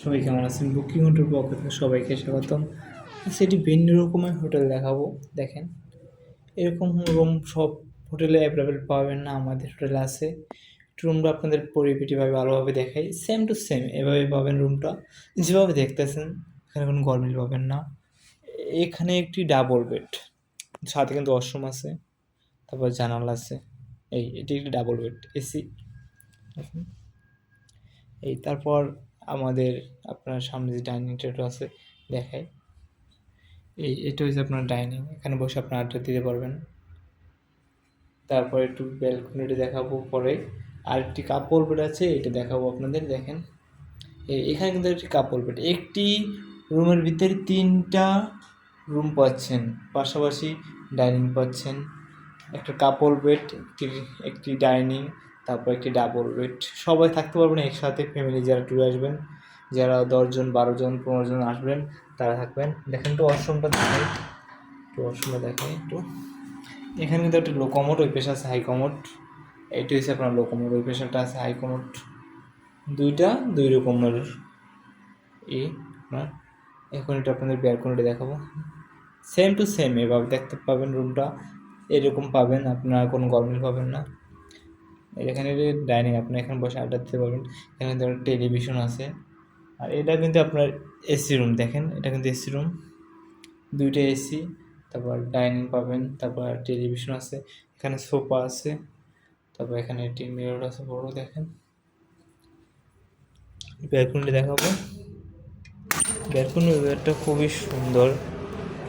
সবাই কেমন আছেন? বুকিং হোটেল পক্ষ থেকে সবাইকে স্বাগতম। আচ্ছা, এটি ভিন্ন রকমের হোটেল দেখাবো। দেখেন, এরকম রুম সব হোটেলে অ্যাভেলেবেল পাবেন না, আমাদের হোটেলে আছে। রুমটা আপনাদের পরিপাটিভাবে ভালোভাবে দেখাই, সেম টু সেম এভাবে পাবেন রুমটা। যেভাবে দেখতেছেন এখানে কোনো গরমিল পাবেন না। এখানে একটি ডাবল বেড, সাথে কিন্তু ওয়াশরুম আছে, তারপর জানালা আছে। এটি একটি ডাবল বেড এসি। তারপর আমাদের আপনার সামনে যে ডাইনিং টেবিল আছে দেখাই। এটা হচ্ছে আপনার ডাইনিং, এখানে বসে আপনার আড্ডা দিতে পারবেন। তারপর একটু ব্যালকনিটা দেখাবো পরে। আরেকটি কাপল বেড আছে, এটা দেখাবো আপনাদের। দেখেন, এখানে কিন্তু একটি কাপল বেড, একটি রুমের ভিতরে 3টা রুম পাচ্ছেন, পাশাপাশি ডাইনিং পাচ্ছেন, একটা কাপল বেড, একটি ডাইনিং, তারপর একটি ডাবল বেড। সবাই থাকতে পারবেন একসাথে, ফ্যামিলি যারা ট্যুরে আসবেন, যারা 10 জন 12 জন 15 জন আসবেন তারা থাকবেন। দেখেন তো ওয়াশরুমটা দেখাই, একটু ওয়াশরুমটা দেখাই একটু। এখানে কিন্তু একটা লো কমোড, ওই পেশা আছে হাই কমোড। এইটা হচ্ছে আপনার লো কমোড, ওই পেশাটা আছে হাই কমোড। দুই রকমের আপনার। এখন এটা আপনাদের ব্যালকনিটা দেখাবো, সেম টু সেম এভাবে দেখতে পাবেন রুমটা, এরকম পাবেন, আপনারা কোনো গরমিল পাবেন না। এখানে ডাইনিং, আপনি এখানে বসে আড্ডা দিতে পারবেন। এখানে ধরুন টেলিভিশন আছে। আর এটা কিন্তু আপনার এসি রুম, দেখেন এটা কিন্তু এসি রুম, 2টা এসি। তারপর ডাইনিং পাবেন, তারপর টেলিভিশন আছে, এখানে সোফা আছে, তারপর এখানে একটি মিরর আছে বড়। দেখেন ব্যালকনি দেখাবো। ব্যালকনি ওয়েদারটা খুবই সুন্দর,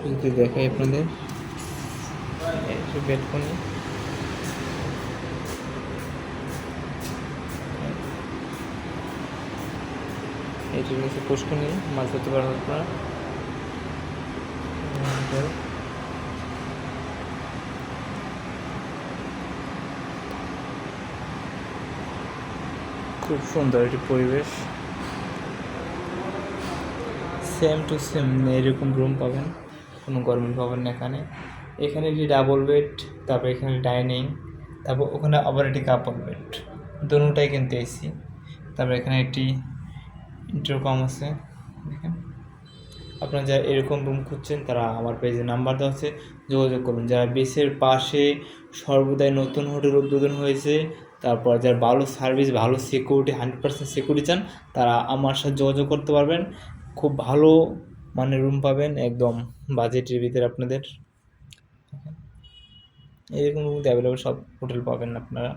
যদি দেখাই আপনাদের। ব্যালকনি, এটি হচ্ছে পুষ্করণী, মাছ ধরতে পারেন আপনারা। খুব সুন্দর একটি পরিবেশ, সেম টু সেম এরকম রুম পাবেন, কোনো গরমিল পাবেন না এখানে। এখানে একটি ডাবল বেড, তারপর এখানে ডাইনিং, তারপর ওখানে আবার একটি কাপল বেড, দুটোটাই কিন্তু এসি। তারপর এখানে একটি ইন্টারকম আছে। দেখেন, আপনারা যারা এরকম রুম খুঁজছেন তারা আমার পেজে নাম্বার দেওয়া আছে, যোগাযোগ করুন। যারা বেসের পাশে সর্বদাই নতুন হোটেল উদ্বোধন হয়েছে, তারপর যারা ভালো সার্ভিস, ভালো সিকিউরিটি, 100% সিকিউরিটি চান, তারা আমার সাথে যোগাযোগ করতে পারবেন। খুব ভালো মানের রুম পাবেন, একদম বাজেটের ভিতরে আপনাদের। এরকম রুম অ্যাভেলেবেল সব হোটেল পাবেন আপনারা।